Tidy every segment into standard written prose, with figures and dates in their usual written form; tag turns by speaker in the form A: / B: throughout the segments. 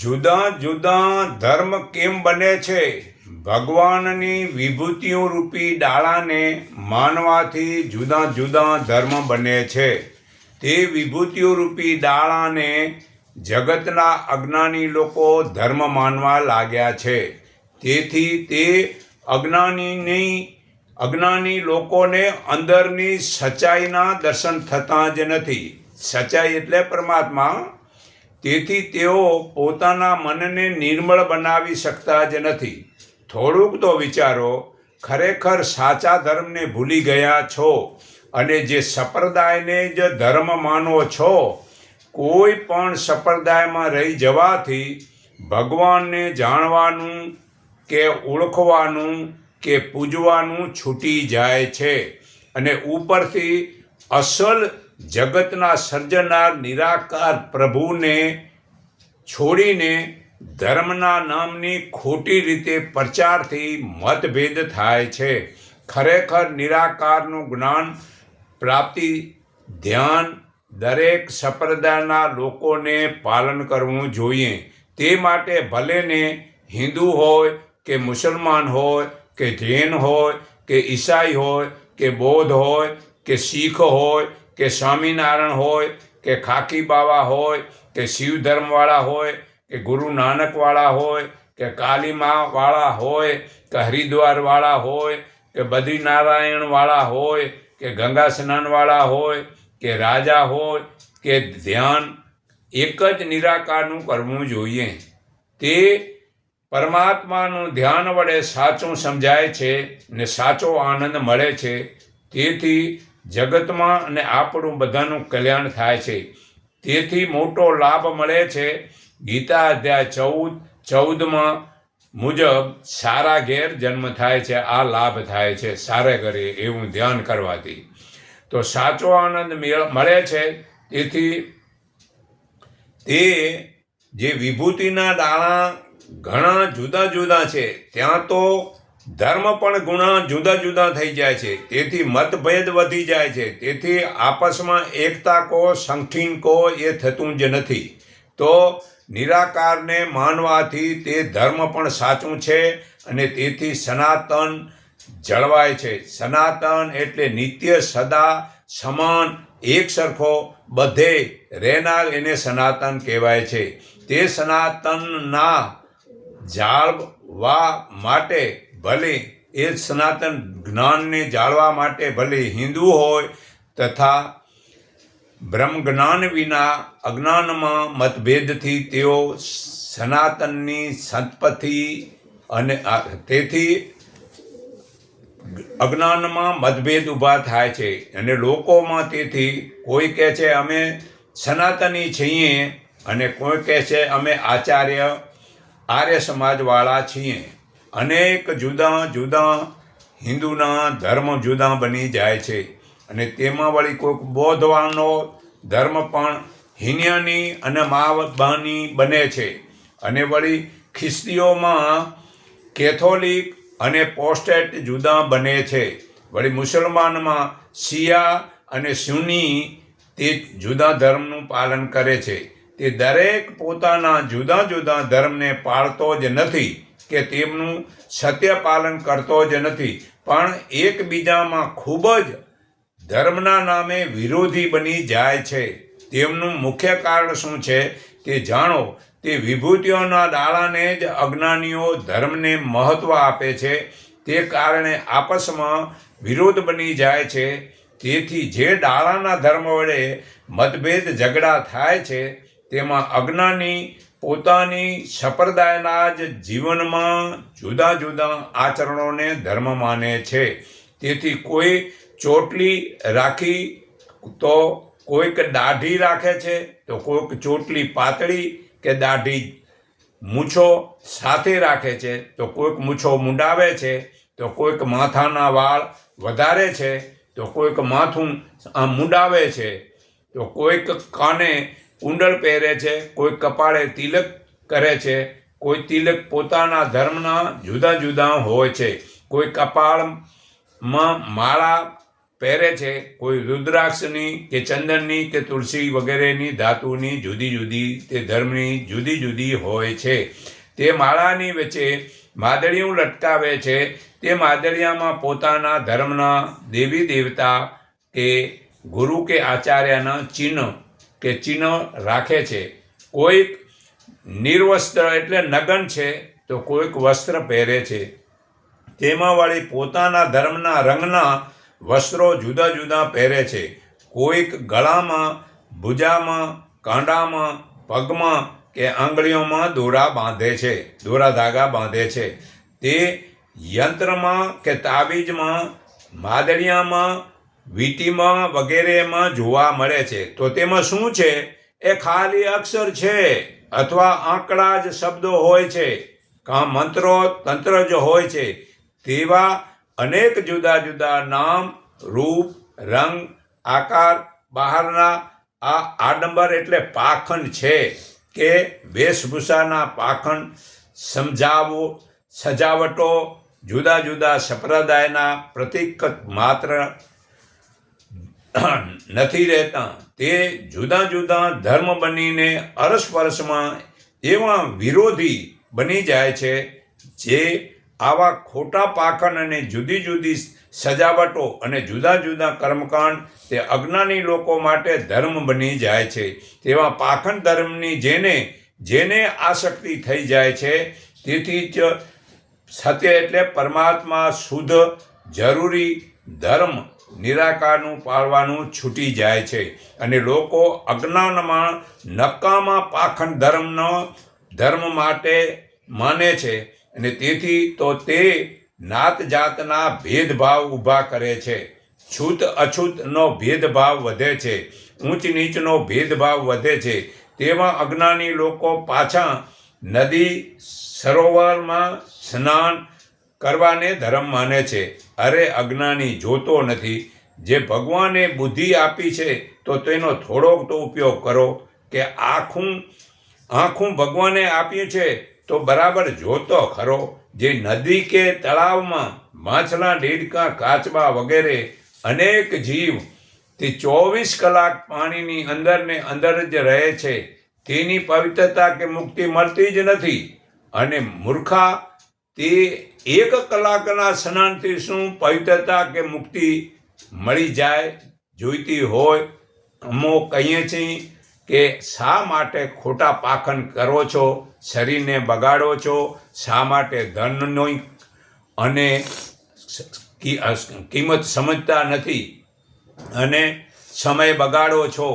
A: જુદા જુદા ધર્મ કેમ બને છે? ભગવાનની વિભૂતિઓ રૂપી ડાળાને માનવાથી જુદા જુદા ધર્મ બને છે. તે વિભૂતિઓ રૂપી ડાળાને જગતના અજ્ઞાની લોકો ધર્મ માનવા લાગ્યા છે. તેથી તે અજ્ઞાની લોકોને અંદરની સચ્ચાઈના દર્શન થતા જ નથી. સચ્ચાઈ એટલે પરમાત્મા. તેથી તેઓ પોતાના મનને નિર્મળ બનાવી શકતા જ નથી. થોડુંક તો વિચારો, ખરેખર સાચા ધર્મને ભૂલી ગયા છો અને જે સંપ્રદાયને જ ધર્મ માનો છો. કોઈ પણ સંપ્રદાયમાં રહી જવાથી ભગવાનને જાણવાનું કે ઓળખવાનું કે પૂજવાનું છૂટી જાય છે અને ઉપરથી અસલ જગતના સર્જનાર નિરાકાર પ્રભુને છોડીને ધર્મના નામની ખોટી રીતે પ્રચારથી મતભેદ થાય છે. ખરેખર નિરાકારનું જ્ઞાન પ્રાપ્તિ ધ્યાન દરેક સંપ્રદાયના લોકોને પાલન કરવું જોઈએ. તે માટે ભલેને હિન્દુ હોય કે મુસલમાન હોય કે જૈન હોય કે ઈસાઈ હોય કે બૌદ્ધ હોય કે શીખ હોય કે સ્વામિનારાયણ હોય કે ખાકી બાવા હોય કે શિવ ધર્મવાળા હોય કે ગુરુ નાનકવાળા હોય કે કાલીમાવાળા હોય કે હરિદ્વારવાળા હોય કે બદ્રીનારાયણવાળા હોય કે ગંગા સ્નાનવાળા હોય કે રાજા હોય કે ધ્યાન એક જ નિરાકારનું કરવું જોઈએ. તે પરમાત્માનું ધ્યાન વડે સાચું સમજાય છે ને સાચો આનંદ મળે છે. તેથી જગતમાં અને આપણું બધાનું કલ્યાણ થાય છે. તેથી મોટો લાભ મળે છે. ગીતા અધ્યાય 14 મુજબ સારા ઘેર જન્મ થાય છે. આ લાભ થાય છે સારા ઘરે એવું ધ્યાન કરવાથી. તો સાચો આનંદ મળે છે. તેથી તે જે વિભૂતિના દાણા ઘણા જુદા જુદા છે, ત્યાં તો ધર્મ પણ ઘણા જુદા જુદા થઈ જાય છે. તેથી મતભેદ વધી જાય છે. તેથી આપસમાં એકતા કહો સંગઠન કહો એ થતું જ નથી. તો નિરાકારને માનવાથી તે ધર્મ પણ સાચું છે અને તેથી સનાતન જળવાય છે. સનાતન એટલે નિત્ય સદા સમાન એક સરખો બધે રહેનાર એને સનાતન કહેવાય છે. તે સનાતનના જાળવા માટે ભલે એ સનાતન જ્ઞાનને જાળવા માટે ભલે હિન્દુ હોય તથા બ્રહ્મ જ્ઞાન વિના અજ્ઞાનમાં મતભેદથી તેઓ સનાતનની સંપત્તિ અને તેથી અજ્ઞાનમાં મતભેદ ઊભા થાય છે અને લોકોમાં. તેથી કોઈ કહે છે અમે સનાતની છીએ અને કોઈ કહે છે અમે આર્ય સમાજવાળા છીએ. અનેક જુદા જુદા હિન્દુના ધર્મ જુદા બની જાય છે અને તેમાં વળી કોઈક બૌદ્ધવાનો ધર્મ પણ હિનયાની અને માવબાની બને છે. અને વળી ખ્રિસ્તીઓમાં કેથોલિક અને પ્રોટેસ્ટન્ટ જુદા બને છે. વળી મુસલમાનમાં શિયા અને સુન્ની તે જુદા ધર્મનું પાલન કરે છે. તે દરેક પોતાના જુદા જુદા ધર્મને પાળતો જ નથી કે તેમનું સત્ય પાલન કરતો જ નથી, પણ એકબીજામાં ખૂબ જ ધર્મના નામે વિરોધી બની જાય છે. તેમનું મુખ્ય કારણ શું છે તે જાણો. તે વિભૂતિઓના ડાળાને જ અજ્ઞાનીઓ ધર્મને મહત્વ આપે છે. તે કારણે આપસમાં વિરોધ બની જાય છે. તેથી જે ડાળાના ધર્મ વડે મતભેદ ઝઘડા થાય છે તેમાં અજ્ઞાની પોતાની સંપ્રદાયના જ જીવનમાં જુદા જુદા આચરણોને ધર્મ માને છે. તેથી કોઈ ચોટલી રાખી તો કોઈક દાઢી રાખે છે, તો કોઈક ચોટલી પાતળી કે દાઢી મૂછો સાથે રાખે છે, તો કોઈક મૂછો મુંડાવે છે, તો કોઈક માથાના વાળ વધારે છે, તો કોઈક માથું મુંડાવે છે, તો કોઈક કાને કુંડળ પહેરે છે, કોઈ કપાળે તિલક કરે છે. કોઈ તિલક પોતાના ધર્મના જુદા જુદા હોય છે. કોઈ કપાળમાં માળા પહેરે છે, કોઈ રુદ્રાક્ષની કે ચંદનની કે તુલસી વગેરેની ધાતુની જુદી જુદી તે ધર્મની જુદી જુદી હોય છે. તે માળાની વચ્ચે માદળિયું લટકાવે છે. તે માદળિયામાં પોતાના ધર્મના દેવી દેવતા કે ગુરુ કે આચાર્યના ચિહ્ન રાખે છે. કોઈક નિર્વસ્ત્ર એટલે નગ્ન છે તો કોઈક વસ્ત્ર પહેરે છે. તેમાં વળી પોતાના ધર્મના રંગના વસ્ત્રો જુદા જુદા પહેરે છે. કોઈક ગળામાં, ભુજામાં, કાંડામાં, પગમાં કે આંગળીઓમાં દોરા ધાગા બાંધે છે. તે યંત્રમાં કે તાવીજમાં, માદળિયામાં, વીંટીમાં વગેરેમાં જોવા મળે છે. તો તેમાં શું છે? એ ખાલી અક્ષર છે અથવા આંકડા જ શબ્દો હોય છે, કાં મંત્રો તંત્ર જ હોય છે. તેવા અનેક જુદા જુદા નામ, રૂપ, રંગ, આકાર બહારના આ આડંબર એટલે પાખંડ છે કે વેશભૂષાના પાખંડ, સજાવટો જુદા જુદા સંપ્રદાયના પ્રતીક માત્ર નથી રહેતા. તે જુદા જુદા ધર્મ બનીને અરસપરસમાં એવા વિરોધી બની જાય છે. જે આવા ખોટા પાખંડ અને જુદી જુદી સજાવટો અને જુદા જુદા કર્મકાંડ તે અજ્ઞાની લોકો માટે ધર્મ બની જાય છે. તેવા પાખંડ ધર્મની જેને આસક્તિ થઈ જાય છે, તેથી જ સત્ય એટલે પરમાત્મા શુદ્ધ જરૂરી ધર્મ નિરાકારનું પાળવાનું છૂટી જાય છે. અને લોકો અજ્ઞાનમાં નકામા પાખંડ ધર્મ માટે માને છે. અને તેથી તો તે નાત જાતના ભેદભાવ ઊભા કરે છે. છૂત અછૂતનો ભેદભાવ વધે છે. ઊંચ નીચનો ભેદભાવ વધે છે. તેવા અજ્ઞાની લોકો પાછા નદી સરોવરમાં સ્નાન કરવાને ધર્મ માને છે. અરે અજ્ઞાની જોતો નથી. જે ભગવાને બુદ્ધિ આપી છે તો તેનો થોડોક તો ઉપયોગ કરો. કે આખું ભગવાને આપ્યું છે તો બરાબર જોતો ખરો. જે નદી કે તળાવમાં માછલા, ડેડકા, કાચબા વગેરે અનેક જીવ તે 24 કલાક પાણીની અંદર ને અંદર જ રહે છે, તેની પવિત્રતા કે મુક્તિ મળતી જ નથી. અને મૂર્ખા, તે 1 કલાકના સ્નાનથી શું પવિત્રતા કે મુક્તિ મળી જાય જોઈતી હોય? અમો કહીએ છીએ કે શા માટે ખોટા પાખંડ કરો છો, શરીરને બગાડો છો, શા માટે ધનનો અને કિંમત સમજતા નથી અને સમય બગાડો છો?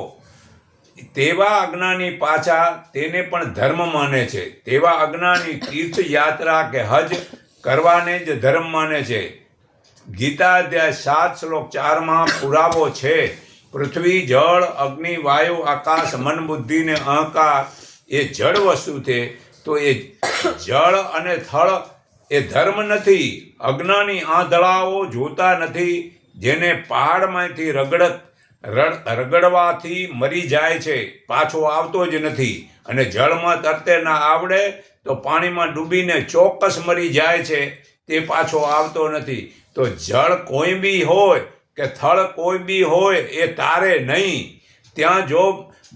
A: તેવા અજ્ઞાની પાછા તેને પણ ધર્મ માને છે. તેવા અજ્ઞાની તીર્થયાત્રા કે હજ કરવાને જ ધર્મ માને છે. ગીતા અધ્યાય 7 શ્લોક 4માં પુરાવો છે. પૃથ્વી, જળ, અગ્નિ, વાયુ, આકાશ, મન, બુદ્ધિ ને અહંકાર એ જળ વસ્તુ છે. તો એ જળ અને થળ એ ધર્મ નથી. અજ્ઞાની આંધળાઓ જોતા નથી, જેને પહાડમાંથી રગડવાથી મરી જાય છે, પાછો આવતો જ નથી. અને જળમાં તરતે ના આવડે તો પાણીમાં ડૂબીને ચોક્કસ મરી જાય છે, તે પાછો આવતો નથી. તો જળ કોઈ બી હોય કે થળ કોઈ બી હોય, એ તારે નહીં. ત્યાં જો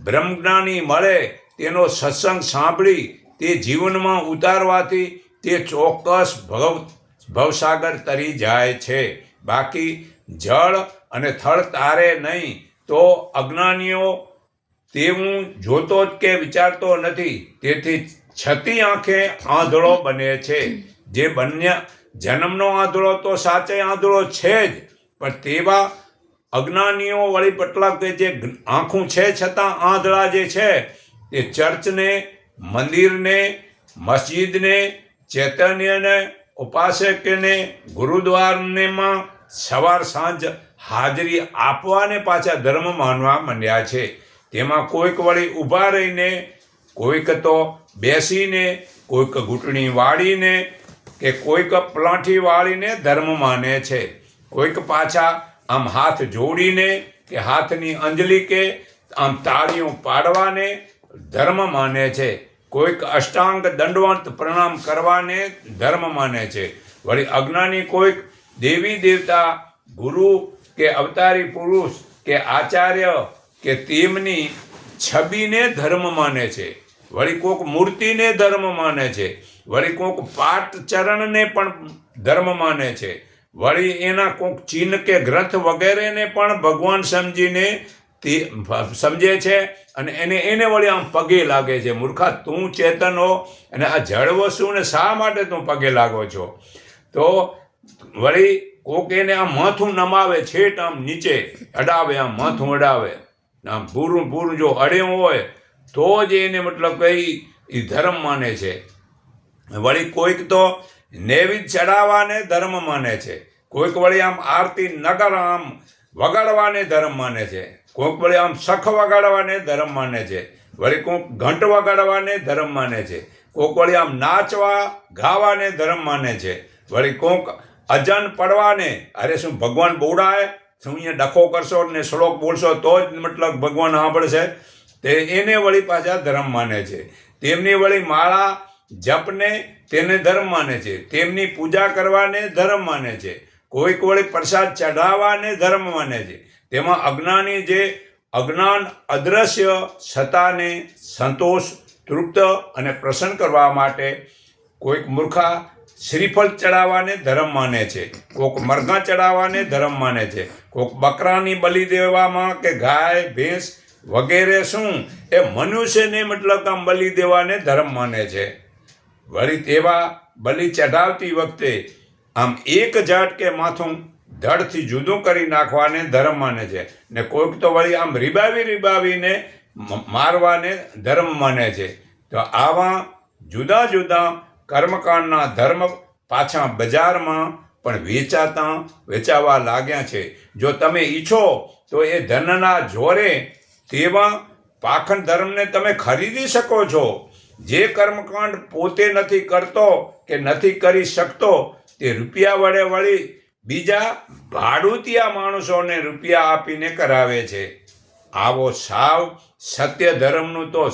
A: બ્રહ્મજ્ઞાની મળે, તેનો સત્સંગ સાંભળી તે જીવનમાં ઉતારવાથી તે ચોક્કસ ભવસાગર તરી જાય છે. બાકી જળ અને થળ તારે નહીં. તો અજ્ઞાનીઓ તેવું જોતો જ કે વિચારતો નથી, તેથી છતી આંખે આંધળો બને છે. જે જન્મનો આંધળો તો સાચે આંધળો છે જ, પણ તેવા અજ્ઞાનીઓ વળી પટલા કે જે આંખું છે છતાં આંધળા જે છે, તે ચર્ચને, મંદિરને, મસ્જિદને, ચૈતન્યને, ઉપાસકને, ગુરુદ્વારનેમાં સવાર સાંજ હાજરી આપવાને પાછા ધર્મ માનવા માંડ્યા છે. તેમાં કોઈક વળી ઊભા રહીને, કોઈક તો બેસીને, કોઈક ઘૂંટણી વાળીને કે કોઈક પલાઠી વાળીને ધર્મ માને છે. કોઈક પાછા આમ હાથ જોડીને કે હાથની અંજલિ કે આમ તાળીઓ પાડવાને ધર્મ માને છે. કોઈક અષ્ટાંગ દંડવત પ્રણામ કરવાને ધર્મ માને છે. વળી અજ્ઞાની કોઈક દેવી દેવતા, ગુરુ કે અવતારી પુરુષ કે આચાર્ય કે તેમની છબીને ધર્મ માને છે, વળી કોક મૂર્તિને ધર્મ માને છે, વળી કોક પાઠ ચરણને પણ ધર્મ માને છે, વળી એના કોક ચિહ્ન કે ગ્રંથ વગેરેને પણ ભગવાન સમજીને તે સમજે છે અને એને વળી આમ પગે લાગે છે. મૂર્ખા, તું ચેતન હો અને આ જળ વસ્તુને શા માટે તું પગે લાગો છો? તો વળી કોક એને આમ માથું નમાવે, છેટ આમ નીચે અડાવે, આમ માથું અડાવે, આમ પૂરું જો અડ્યું હોય તો જ એને મતલબ કઈ એ ધર્મ માને છે. વળી કોઈક તો નૈવેદ્ય ચડાવવાને ધર્મ માને છે, કોઈક વળી આમ આરતી નગર આમ વગાડવાને ધર્મ માને છે, કોઈક વળી આમ સખ વગાડવાને ધર્મ માને છે, વળી કોઈક ઘંટ વગાડવાને ધર્મ માને છે, કોઈક વળી આમ નાચવા ગાવાને ધર્મ માને છે, વળી કોઈક અજન પડવાને, અરે શું ભગવાન બોડાય, શું અહીંયા ડખો કરશો ને શ્લોક બોલશો તો જ મતલબ ભગવાન સાંભળશે, તે એને વળી પાછા ધર્મ માને છે. તેમની વળી માળા જપને તેને ધર્મ માને છે, તેમની પૂજા કરવાને ધર્મ માને છે, કોઈક વળી પ્રસાદ ચઢાવવાને ધર્મ માને છે. તેમાં અજ્ઞાની જે અજ્ઞાન અદ્રશ્ય સત્તાને સંતોષ, તૃપ્ત અને પ્રસન્ન કરવા માટે કોઈક મૂર્ખા શ્રીફળ ચડાવવાને ધર્મ માને છે, કોઈક મરઘા ચડાવવાને ધર્મ માને છે, કોઈક બકરાની બલિ દેવામાં કે ગાય ભેંસ વગેરે શું એ મનુષ્યને મતલબ આમ બલિ દેવાને ધર્મ માને છે. વળી તેવા બલિ ચઢાવતી વખતે આમ એક ઝાટ કે માથું ધડથી જુદું કરી નાખવાને ધર્મ માને છે, ને કોઈક તો વળી આમ રીબાવીને મારવાને ધર્મ માને છે. તો આવા જુદા જુદા કર્મકાંડના ધર્મ પાછા બજારમાં પણ વેચાવા લાગ્યા છે. જો તમે ઈચ્છો તો એ ધનના જોરે તેવા પાખંડ ધર્મને તમે ખરીદી શકો છો. જે કર્મકાંડ પોતે નથી કરતો કે નથી કરી શકતો તે રૂપિયા વડે વળી બીજા ભાડુતિયા માણસોને રૂપિયા આપીને કરાવે છે. આવો સાવ સત્ય ધર્મનું તો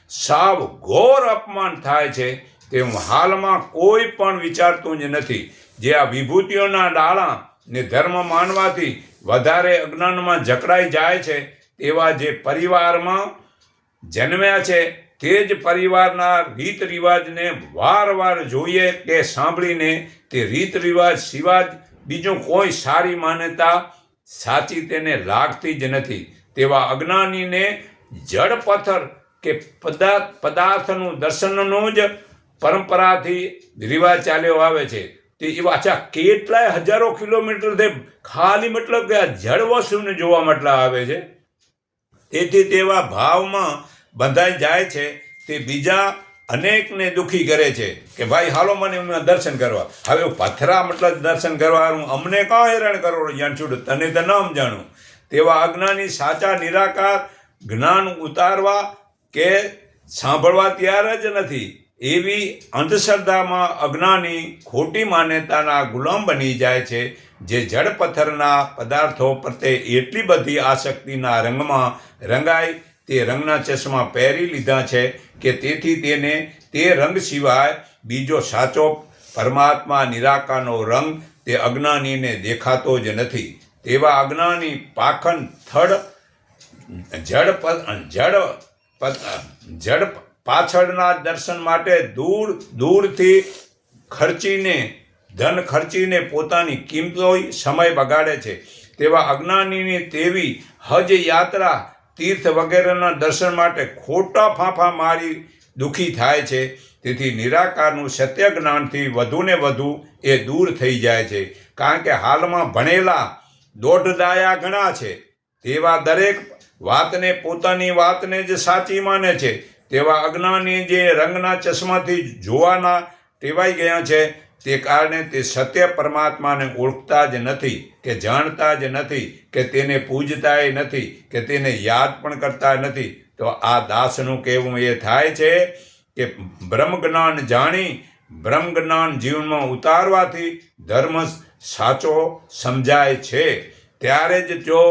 A: સાવ ઘોર અપમાન થાય છે તે હું હાલમાં કોઈ પણ વિચારતું જ નથી. જે આ વિભૂતિઓના ડાળા ને ધર્મ માનવાથી વધારે અજ્ઞાનમાં જકડાઈ જાય છે તેવા જે પરિવારમાં જન્મ્યા છે તે જ પરિવારના રીત રિવાજને વારવાર જોઈએ કે સાંભળીને તે રીત રિવાજ સિવાય બીજું કોઈ સારી માન્યતા સાચી તેને લાગતી જ નથી. તેવા અજ્ઞાનીને જડ પથ્થર કે પદાર્થનું દર્શનનો જ પરંપરાથી રિવાજ ચાલ્યો આવે છે. તે પાછા કેટલાય હજારો કિલોમીટરથી ખાલી મતલબ કે આ જળ વસ્તુને જોવા મતલબ આવે છે. તેથી તેવા ભાવમાં બંધાઈ જાય છે તે બીજા અનેકને દુઃખી કરે છે કે ભાઈ હાલો મને દર્શન કરવા. હવે પથરા મતલબ દર્શન કરવાનું અમને કાં હેરાન કરો જાણછુડ, તને તો નામ જાણું. તેવા અજ્ઞાની સાચા નિરાકાર જ્ઞાન ઉતારવા કે સાંભળવા તૈયાર જ નથી. એવી અંધશ્રદ્ધામાં અજ્ઞાની ખોટી માન્યતાના ગુલામ બની જાય છે. જે જડ પથ્થરના પદાર્થો પ્રત્યે એટલી બધી આસક્તિના રંગમાં રંગાઈ તે રંગના ચશ્મા પહેરી લીધા છે કે તેથી તેને તે રંગ સિવાય બીજો સાચો પરમાત્મા નિરાકારનો રંગ તે અજ્ઞાનીને દેખાતો જ નથી. તેવા અજ્ઞાની પાખંડ જડ પાછળના દર્શન માટે દૂરથી ધન ખર્ચીને પોતાની કિંમતી સમય બગાડે છે. તેવા અજ્ઞાનીની તેવી હજ યાત્રા તીર્થ વગેરેના દર્શન માટે ખોટા ફાંફા મારી દુઃખી થાય છે. તેથી નિરાકારનું સત્ય જ્ઞાનથી વધુને વધુ એ દૂર થઈ જાય છે. કારણ કે હાલમાં ભણેલા દોઢદાયા ઘણા છે. તેવા દરેક વાતને પોતાની વાતને જ સાચી માને છે. તેવા અજ્ઞાની જે રંગના ચશ્માથી જોવાના ટેવાઈ ગયા છે તે કારણે તે સત્ય પરમાત્માને ઓળખતા જ નથી કે જાણતા જ નથી કે તેને પૂજતાય નથી કે તેને યાદ પણ કરતા નથી. તો આ દાસનું કહેવું એ થાય છે કે બ્રહ્મ જ્ઞાન જાણી બ્રહ્મ જ્ઞાન જીવનમાં ઉતારવાથી ધર્મ સાચો સમજાય છે. ત્યારે જ જો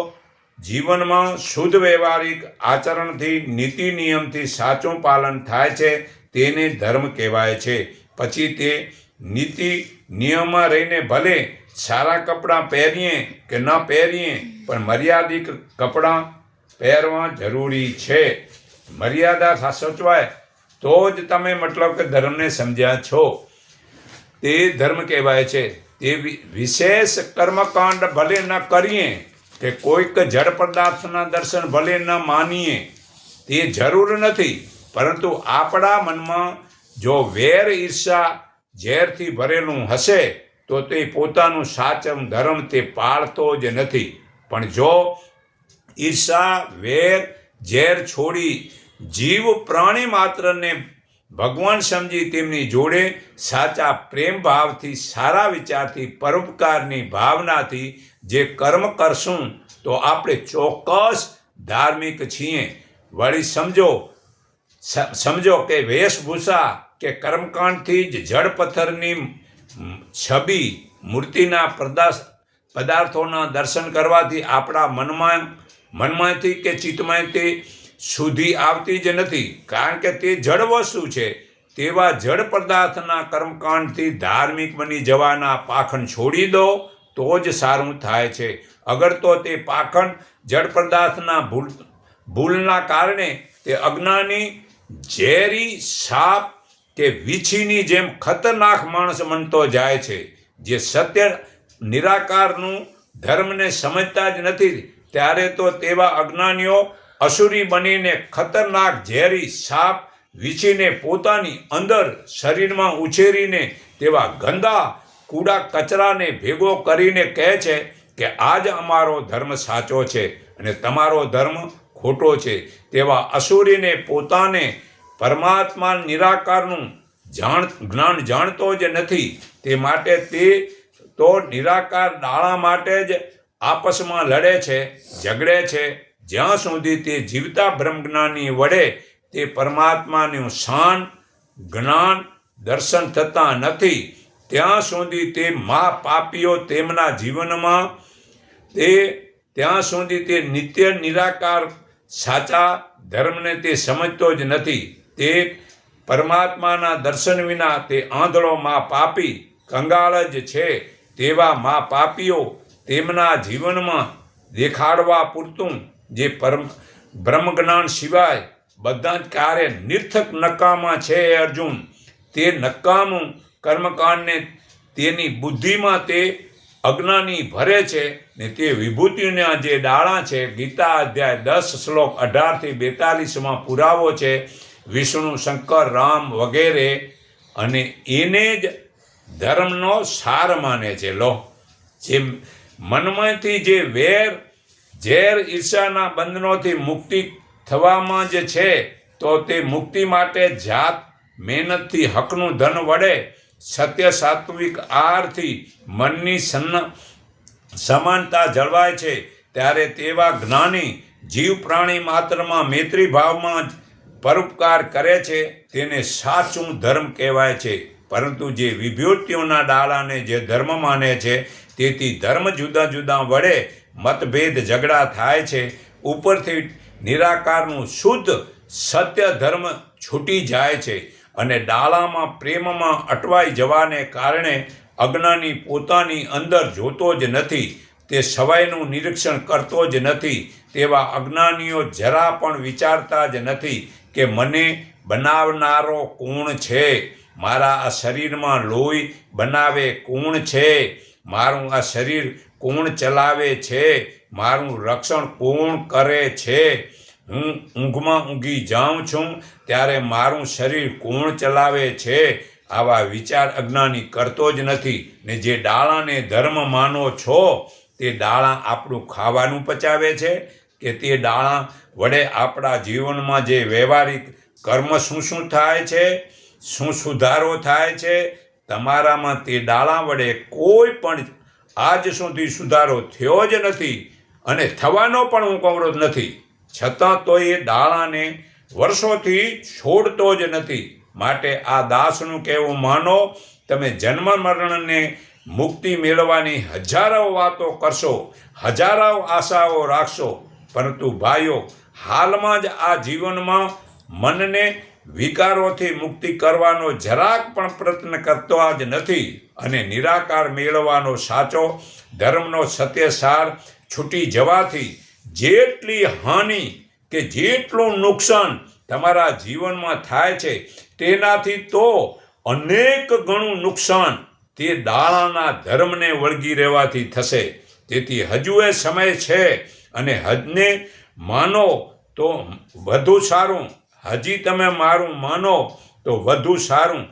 A: જીવનમાં શુદ્ધ વ્યવહારિક આચરણથી નીતિ નિયમથી સાચું પાલન થાય છે તેને ધર્મ કહેવાય છે. પછી તે નીતિ નિયમમાં રહીને ભલે સારા કપડાં પહેરીએ કે ન પહેરીએ પણ મર્યાદિત કપડાં પહેરવા જરૂરી છે. મર્યાદા સચવાય તો જ તમે મતલબ કે ધર્મને સમજ્યા છો. તે ધર્મ કહેવાય છે. તે વિશેષ કર્મકાંડ ભલે ન કરીએ કે કોઈક જળ પદાર્થના દર્શન ભલે ન માનીએ તે જરૂર નથી, પરંતુ આપણા મનમાં જો વેર ઈર્ષા ઝેરથી ભરેલું હશે તો તે પોતાનું સાચું ધર્મ તે પાળતો જ નથી. પણ જો ઈર્ષા વેર ઝેર છોડી જીવ પ્રાણી માત્રને ભગવાન સમજી તેમની જોડે સાચા પ્રેમ ભાવથી, સારા વિચારથી, પરોપકારની ભાવનાથી જે કર્મ કરશું તો આપણે ચોક્કસ ધાર્મિક છીએ. વળી સમજો કે વેશભૂષા કે કર્મકાંડથી જ જળ પથ્થરની છબી મૂર્તિના પદાર્થોના દર્શન કરવાથી આપણા મનમાંથી કે ચિત્તમાંથી સુધી આવતી જ નથી, કારણ કે તે જળ વસ્તુ છે. તેવા જળ પદાર્થના કર્મકાંડથી ધાર્મિક બની જવાના પાખંડ છોડી દો તો જ સારું થાય છે. અગર તો તે પાખંડ જળ પદાર્થના ભૂલના કારણે તે અજ્ઞાની ઝેરી સાપ કે વીછીની જેમ ખતરનાક માણસ બનતો જાય છે. જે સત્ય નિરાકારનું ધર્મને સમજતા જ નથી, ત્યારે તો તેવા અજ્ઞાનીઓ અસુરી બનીને ખતરનાક ઝેરી સાપ વીછીને પોતાની અંદર શરીરમાં ઉછેરીને તેવા ગંદા કૂડા કચરાને ભેગો કરીને કહે છે કે આજ અમારો ધર્મ સાચો છે અને તમારો ધર્મ ખોટો છે. તેવા અસુરીને પોતાને પરમાત્મા નિરાકારનું જ્ઞાન જાણતો જ નથી. તે માટે તે તો નિરાકાર ડાળા માટે જ આપસમાં લડે છે, ઝઘડે છે. જ્યાં સુધી તે જીવતા બ્રહ્મજ્ઞાની વડે તે પરમાત્માનું શાન જ્ઞાન દર્શન થતા નથી, ત્યાં સુધી તે મહાપાપીઓ તેમના જીવનમાં ત્યાં સુધી તે નિત્ય નિરાકાર સાચા ધર્મને તે સમજતો જ નથી. તે પરમાત્માના દર્શન વિના તે આંધળો મહાપાપી કંગાળ જ છે. તેવા મહાપાપીઓ તેમના જીવનમાં દેખાડવા પૂરતું જે બ્રહ્મજ્ઞાન સિવાય બધા જ કાર્ય નિર્થક નકામા છે. અર્જુન, તે નકામું કર્મકાંડને તેની બુદ્ધિમાં તે અજ્ઞાની ભરે છે ને તે વિભૂતિના જે ડાળા છે, ગીતા અધ્યાય 10 શ્લોક 18-42 પુરાવો છે. વિષ્ણુ, શંકર, રામ વગેરે, અને એને જ ધર્મનો સાર માને છે. લો, જે મનમાંથી જે વેર ઝેર ઈર્ષાના બંધનોથી મુક્તિ થવામાં જ છે, તો તે મુક્તિ માટે જાત મહેનતથી હકનું ધન વડે સત્ય સાત્વિક આહારથી મનની સમાનતા જળવાય છે. ત્યારે તેવા જ્ઞાની જીવ પ્રાણી માત્રમાં મૈત્રી ભાવમાં જ પરોપકાર કરે છે, તેને સાચું ધર્મ કહેવાય છે. પરંતુ જે વિભૂતિઓના ડાળાને જે ધર્મ માને છે, તેથી ધર્મ જુદા જુદા વડે મતભેદ ઝઘડા થાય છે. ઉપરથી નિરાકારનું શુદ્ધ સત્ય ધર્મ છૂટી જાય છે અને ડાળામાં પ્રેમમાં અટવાઈ જવાને કારણે અજ્ઞાની પોતાની અંદર જોતો જ નથી, તે સવાયનું નિરીક્ષણ કરતો જ નથી. તેવા અજ્ઞાનીઓ જરા પણ વિચારતા જ નથી કે મને બનાવનારો કોણ છે, મારા આ શરીરમાં લોહી બનાવે કોણ છે, મારું આ શરીર કોણ ચલાવે છે, મારું રક્ષણ કોણ કરે છે, હું ઊંઘમાં ઊંઘી જાઉં છું ત્યારે મારું શરીર કોણ ચલાવે છે. આવા વિચાર અજ્ઞાની કરતો જ નથી. ને જે ડાળાને ધર્મ માનો છો, તે ડાળા આપણું ખાવાનું પચાવે છે કે તે ડાળા વડે આપણા જીવનમાં જે વ્યવહારિક કર્મ શું થાય છે, શું સુધારો થાય છે? તમારામાં તે ડાળા વડે કોઈ પણ આજ સુધી સુધારો થયો જ નથી અને થવાનો પણ હું કવરો નથી. છતાં તો એ ડાળાને વર્ષોથી છોડતો જ નથી. માટે આ દાસનું કહેવું માનો, તમે જન્મ મરણને મુક્તિ મેળવવાની હજારો વાતો કરશો, હજારો આશાઓ રાખશો, પરંતુ ભાઈઓ હાલમાં જ આ જીવનમાં મનને વિકારોથી મુક્તિ કરવાનો જરાક પણ પ્રયત્ન કરતો જ નથી અને નિરાકાર મેળવવાનો સાચો ધર્મનો સત્યસાર છૂટી જવાથી જેટલી હાનિ કે જેટલું નુકસાન તમારા જીવનમાં થાય છે તેનાથી તો અનેક ગણું નુકસાન તે દાણાના ધર્મને વળગી રહેવાથી થશે. તેથી હજુ એ સમય છે અને હજને માનો તો વધુ સારું. હજી તમે મારું માનો તો વધુ સારું.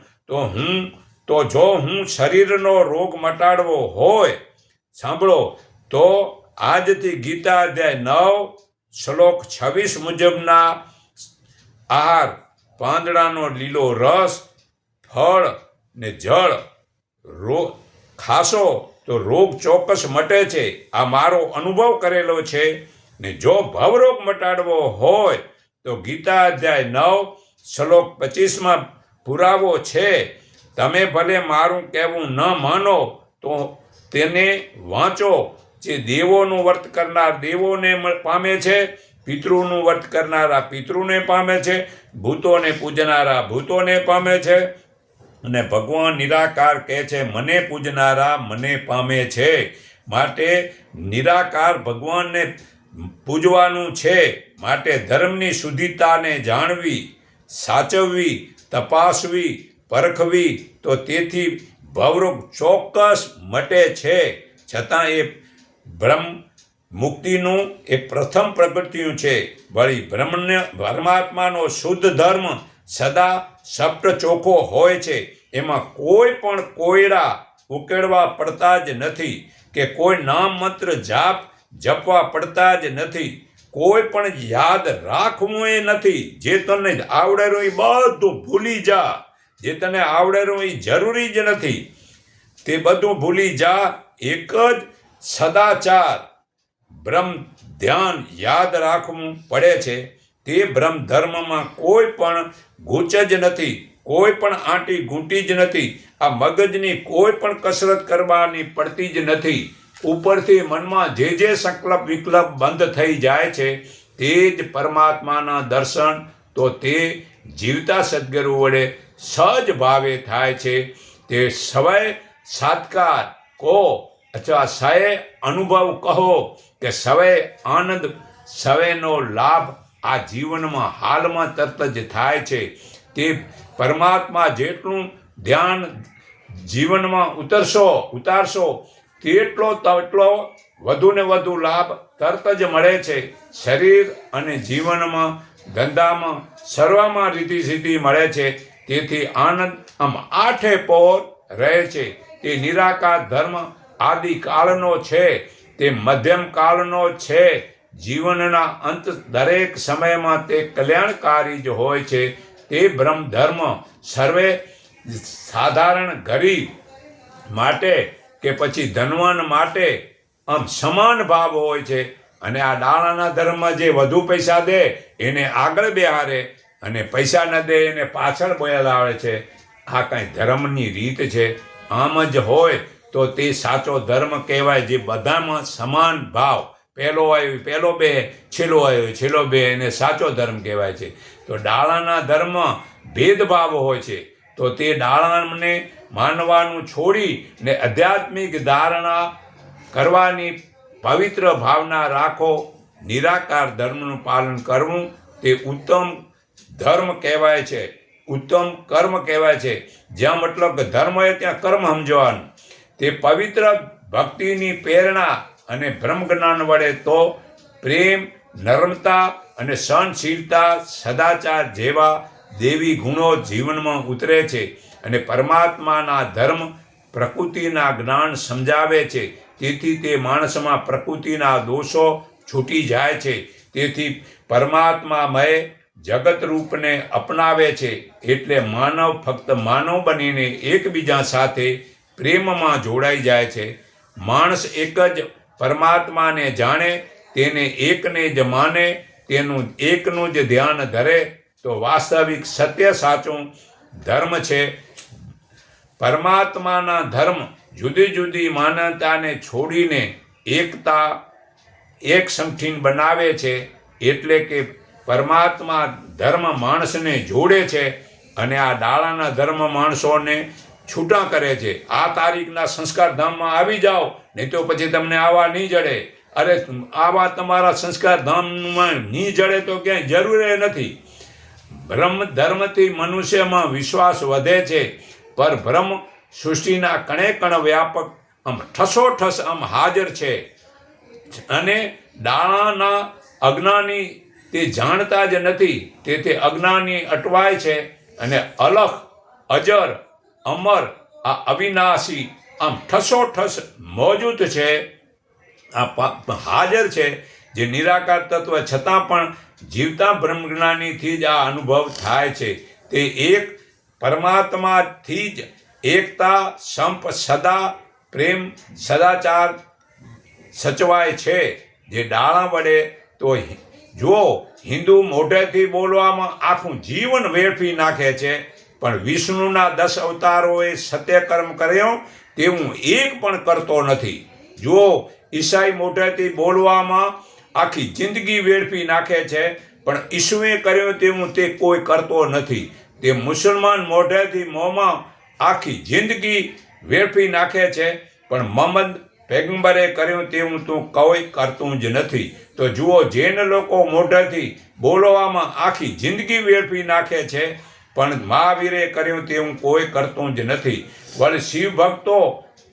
A: તો જો હું શરીરનો રોગ મટાડવો હોય, સાંભળો, તો આજથી ગીતા અધ્યાય 9 શ્લોક 26 મુજબના આહાર, પાંદડાનો લીલો રસ, ફળ ને જળ ખાશો તો રોગ ચોક્કસ મટે છે. આ મારો અનુભવ કરેલો છે. ને જો ભવરોગ મટાડવો હોય તો ગીતા અધ્યાય 9 શ્લોક 25 પુરાવો છે. તમે ભલે મારું કહેવું ન માનો તો તેને વાંચો. જે દેવોનું વર્ત કરનાર દેવોને પામે છે, પિતૃનું વર્ત કરનારા પિતૃને પામે છે, ભૂતોને પૂજનારા ભૂતોને પામે છે, અને ભગવાન નિરાકાર કહે છે મને પૂજનારા મને પામે છે. માટે નિરાકાર ભગવાનને પૂજવાનું છે. માટે ધર્મની શુદ્ધતાને જાણવી, સાચવવી, તપાસવી, પરખવી તો તેથી ભવરોગ ચોક્કસ મટે છે. છતાં એ બ્રહ્મ મુક્તિનું એ પ્રથમ પ્રગટ્યું છે. વળી પરમાત્માનો શુદ્ધ ધર્મ સદા સપ્ત ચોખ્ખો હોય છે. એમાં કોઈ પણ કોયડા ઉકેળવા પડતા જ નથી કે કોઈ નામ મંત્ર જપવા પડતા જ નથી. કોઈ પણ યાદ રાખવું એ નથી. જે તને આવડેલું એ બધું ભૂલી જા. જે તને આવડેલું એ જરૂરી જ નથી. તે બધું ભૂલી જા. એક જ સદાચાર બ્રહ્મ ધ્યાન યાદ રાખવું પડે છે. તે બ્રહ્મ ધર્મમાં કોઈ પણ ગૂંચ જ નથી, કોઈ પણ આંટી ઘૂંટી જ નથી. આ મગજની કોઈ પણ કસરત કરવાની પડતી જ નથી. ઉપરથી મનમાં જે સંકલ્પ વિકલ્પ બંધ થઈ જાય છે તે જ પરમાત્માના દર્શન તો તે જીવતા સદગુરુ વડે સહજ ભાવે થાય છે. તે સવય સાત્કાર કહો અથવા સય અનુભવ કહો કે સવય આનંદ, સવયનો લાભ આ જીવનમાં હાલમાં તરત જ થાય છે. તે પરમાત્મા જેટલું ધ્યાન જીવનમાં ઉતારશો તેટલો વધુ ને વધુ લાભ તરત જ મળે છે. શરીર અને જીવનમાં, ધંધામાં, સર્વમાં રીતિ સિદ્ધિ મળે છે. તેથી આનંદ આમ આઠે પહોર રહે છે. તે નિરાકાર ધર્મ આદિકાળનો છે, તે મધ્યમ કાળનો છે. જીવનના અંત દરેક સમયમાં તે કલ્યાણકારી જ હોય છે. તે બ્રહ્મ ધર્મ સર્વે સાધારણ ગરીબ માટે કે પછી ધનવાન માટે આમ સમાન ભાવ હોય છે. અને આ દાણાના ધર્મમાં જે વધુ પૈસા દે એને આગળ બેહારે અને પૈસા ન દે એને પાછળ બોલાવે છે. આ કાંઈ ધર્મની રીત છે? આમ જ હોય તો તે સાચો ધર્મ કહેવાય, જે બધામાં સમાન ભાવ, પહેલો આવ્યો પહેલો બે, છેલ્લો આવ્યો છેલ્લો બે, એને સાચો ધર્મ કહેવાય છે. તો ડાળાના ધર્મ ભેદભાવ હોય છે. તો તે ડાળાને માનવાનું છોડી ને આધ્યાત્મિક ધારણા કરવાની પવિત્ર ભાવના રાખો. નિરાકાર ધર્મનું પાલન કરવું તે ઉત્તમ ધર્મ કહેવાય છે, ઉત્તમ કર્મ કહેવાય છે. જ્યાં મતલબ ધર્મ હોય ત્યાં કર્મ સમજવાનું. તે પવિત્ર ભક્તિની પ્રેરણા અને બ્રહ્મ જ્ઞાન વડે તો પ્રેમ, નમ્રતા અને સહનશીલતા, સદાચાર જેવા દેવી ગુણો જીવનમાં ઉતરે છે. અને પરમાત્માના ધર્મ પ્રકૃતિના જ્ઞાન સમજાવે છે. તેથી તે માણસમાં પ્રકૃતિના દોષો છૂટી જાય છે. તેથી પરમાત્મામય જગત રૂપને અપનાવે છે. એટલે માનવ ફક્ત માનવ બનીને એકબીજા સાથે પ્રેમમાં જોડાઈ જાય છે. માણસ એક જ પરમાત્માને જાણે, તેને એકને જ માને, તેનું એકનું જ ધ્યાન ધરે તો વાસ્તવિક સત્ય સાચું ધર્મ છે. પરમાત્માના ધર્મ જુદી જુદી માન્યતાને છોડીને એકતા એક સંઠીન બનાવે છે. એટલે કે પરમાત્મા ધર્મ માણસને જોડે છે અને આ ડાળાના ધર્મ માણસોને છૂટા કરે છે. આ તારીખના સંસ્કાર ધામમાં આવી જાઓ, નહીં તો પછી તમને આવા નહીં જડે. અરે આવા તમારા સંસ્કાર ધામમાં નહીં જડે તો ક્યાંય જરૂર નથી. બ્રહ્મ ધર્મથી મનુષ્યમાં વિશ્વાસ વધે છે, પર બ્રહ્મ સૃષ્ટિના કણે કણ વ્યાપક આમ ઠસોઠસ આમ હાજર છે. અને ડાળાના અજ્ઞાની તે જાણતા જ નથી, તેથી અજ્ઞાની અટવાય છે. અને અલખ, અજર, અમર, આ અવિનાશી આમ ઠસોઠસ મોજૂદ છે, આ હાજર છે, જે નિરાકાર તત્વ છતાં પણ જીવતા બ્રહ્મજ્ઞાનીથી જ આ અનુભવ થાય છે. તે એક પરમાત્માથી જ એકતા, સંપ, સદા પ્રેમ, સદાચાર સચવાય છે. જે ડાળા વડે તો જો હિન્દુ મોઢેથી બોલવામાં આખું જીવન વેડફી નાખે છે, પણ વિષ્ણુના 10 અવતારોએ સત્યકર્મ કર્યો તેવું એક પણ કરતો નથી. જો ઈસાઈ મોઢેથી બોલવામાં આખી જિંદગી વેડફી નાખે છે, પણ ઈસુએ કર્યો તેવું તે કોઈ કરતો નથી. તે મુસલમાન મોઢેથી મોંમાં આખી જિંદગી વેડફી નાખે છે, પણ મોહમ્મદ પૈગંબરે કર્યું તેવું તું કોઈ કરતું જ નથી. તો જુઓ, જૈન લોકો મોઢેથી બોલવામાં આખી જિંદગી વેડફી નાખે છે, પણ મહાવીરે કર્યું તેવું કોઈ કરતું જ નથી. વળી શિવ ભક્તો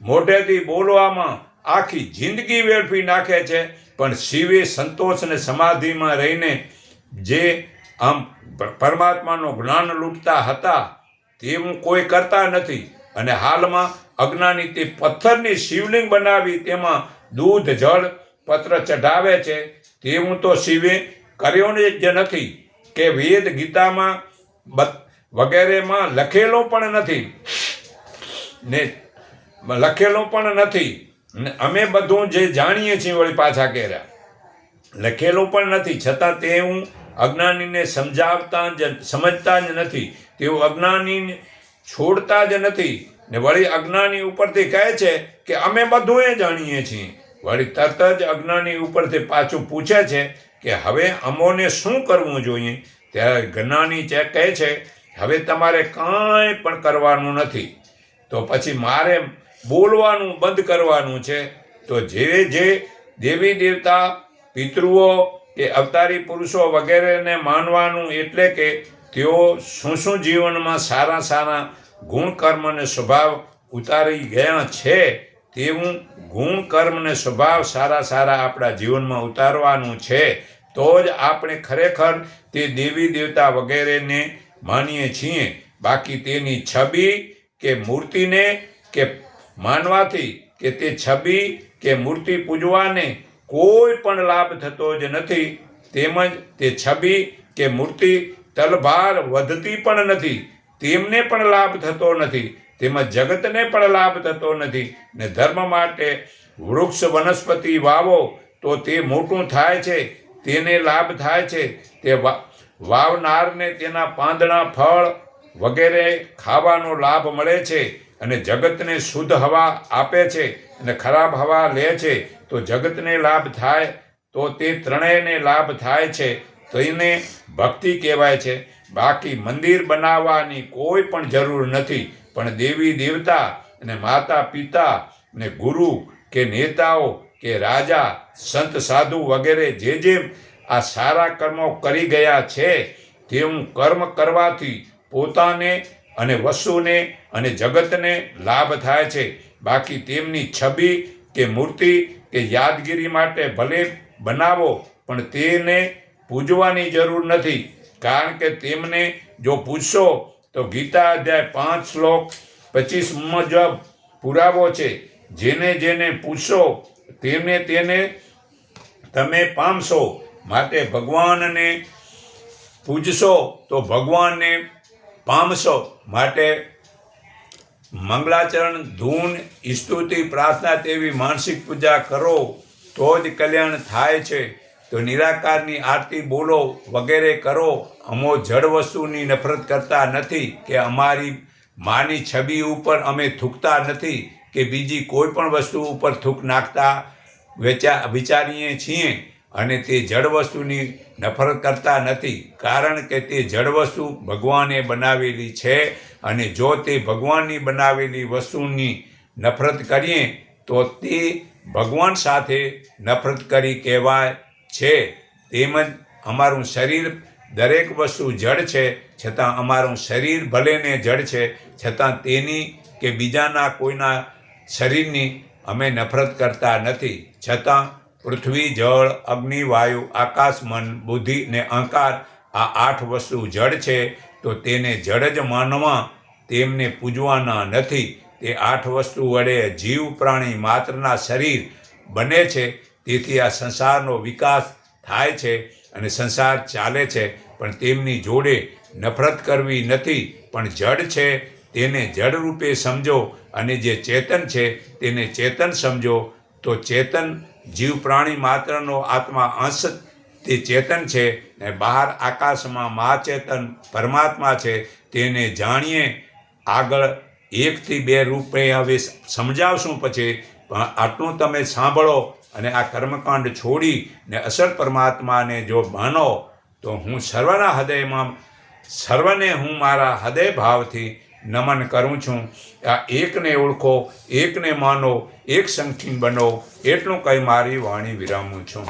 A: મોઢેથી બોલવામાં આખી જિંદગી વેડફી નાખે છે, પણ શિવે સંતોષ અને સમાધિમાં રહીને જે આમ પરમાત્માનું જ્ઞાન લૂંટતા હતા તેવું કોઈ કરતા નથી. અને હાલમાં અજ્ઞાની તે પથ્થરની શિવલિંગ બનાવી તેમાં દૂધ, જળ, પત્ર ચઢાવે છે, તેવું તો શિવે કર્યો જ નથી, કે વેદ, ગીતામાં વગેરેમાં લખેલો પણ નથી ને લખેલો પણ નથી. અમે બધું જે જાણીએ છીએ વળી પાછા કર્યા લખેલો પણ નથી, છતાં તેવું અજ્ઞાનીને સમજતા જ નથી. તેઓ અજ્ઞાનીને છોડતા જ નથી. ને વળી અજ્ઞાની ઉપરથી કહે છે કે અમે બધું એ જાણીએ છીએ. વળી તરત જ અજ્ઞાની ઉપરથી પાછું પૂછે છે કે હવે અમોને શું કરવું જોઈએ? ત્યારે જ્ઞાની કહે છે હવે તમારે કાંઈ પણ કરવાનું નથી, તો પછી મારે બોલવાનું બંધ કરવાનું છે. તો જે દેવી દેવતા, પિતૃઓ કે અવતારી પુરુષો વગેરેને માનવાનું, એટલે કે તેઓ શું જીવનમાં સારા સારા ગુણ, કર્મ અને સ્વભાવ ઉતારી ગયા છે, તેવું ગુણ, કર્મ અને સ્વભાવ સારા સારા આપણા જીવનમાં ઉતારવાનું છે. તો જ આપણે ખરેખર તે દેવી દેવતા વગેરેને માનીએ છીએ. બાકી તેની છબી કે મૂર્તિને કે માનવાથી કે તે છબી કે મૂર્તિ પૂજવાને કોઈ પણ લાભ થતો જ નથી. તેમજ તે છબી કે મૂર્તિ તલભાર વધતી પણ નથી, તેમને પણ લાભ થતો નથી. તેમજ જગતને પણ લાભ થતો નથી. ને ધર્મ માટે વૃક્ષ, વનસ્પતિ વાવો તો તે મોટું થાય છે, તેને લાભ થાય છે. તે વાવનારને તેના પાંદડા, ફળ વગેરે ખાવાનો લાભ મળે છે. અને જગતને શુદ્ધ હવા આપે છે અને ખરાબ હવા લે છે, તો જગતને લાભ થાય. તો તે ત્રણેયને લાભ થાય છે, તો એને ભક્તિ કહેવાય છે. બાકી મંદિર બનાવવાની કોઈ પણ જરૂર નથી. પણ દેવી દેવતા અને માતા પિતા ને ગુરુ કે નેતાઓ કે રાજા, સંત, સાધુ વગેરે જે આ સારા કર્મો કરી ગયા છે, તેવું કર્મ કરવાથી પોતાને અને વસ્તુને અને જગતને લાભ થાય છે. બાકી તેમની છબી કે મૂર્તિ કે યાદગીરી માટે ભલે બનાવો, પણ તેને પૂજવાની જરૂર નથી. કારણ કે તેમને જો પૂછશો તો ગીતા અધ્યાય 5 શ્લોક 25 મુજબ પુરાવો છે. જેને પૂછશો તેને તમે પામશો. માટે ભગવાનને પૂજશો તો ભગવાનને પામશો. માટે મંગલાચરણ, ધૂન, સ્તુતિ, પ્રાર્થના તેવી માનસિક પૂજા કરો તો જ કલ્યાણ થાય છે. તો નિરાકારની આરતી બોલો વગેરે કરો. અમો જડ વસ્તુની નફરત કરતા નથી, કે અમારી માની છબી ઉપર અમે થૂકતા નથી, કે બીજી કોઈ પણ વસ્તુ ઉપર થૂક નાખતા વિચારીએ છીએ. અને તે જડ વસ્તુની નફરત કરતા નથી, કારણ કે તે જડ વસ્તુ ભગવાને બનાવેલી છે, અને જો તે ભગવાનની બનાવેલી વસ્તુની નફરત કરીએ તો તે ભગવાન સાથે નફરત કરી કહેવાય છે. તેમજ અમારું શરીર, દરેક વસ્તુ જડ છે, છતાં અમારું શરીર ભલેને જડ છે, છતાં તેની કે બીજાના કોઈના શરીરની અમે નફરત કરતા નથી. છતાં પૃથ્વી, જળ, અગ્નિ, વાયુ, આકાશ, મન, બુદ્ધિ ને અહંકાર, આ 8 વસ્તુ જડ છે, તો તેને જડ જ માનવા, તેમને પૂજવાના નથી. તે 8 વસ્તુ વડે જીવ પ્રાણી માત્રના શરીર બને છે. તેથી આ સંસારનો વિકાસ થાય છે અને સંસાર ચાલે છે, પણ તેમની જોડે નફરત કરવી નથી. પણ જડ છે તેને જડ રૂપે સમજો, અને જે ચેતન છે તેને ચેતન સમજો. તો ચેતન જીવ પ્રાણી માત્રનો આત્મા અંશ તે ચેતન છે, ને બહાર આકાશમાં મહાચેતન પરમાત્મા છે. તેને જાણીએ. આગળ 1 થી 2 રૂપે હવે સમજાવશું પછી, પણ આટલું તમે સાંભળો અને આ કર્મકાંડ છોડી ને અસલ પરમાત્માને જો માનો, તો હું સર્વને હું મારા હૃદય ભાવથી નમન કરું છું. આ એકને ઓળખો, એકને માનો, એક સંખી બનો, એટલું કહી મારી વાણી વિરામું છું.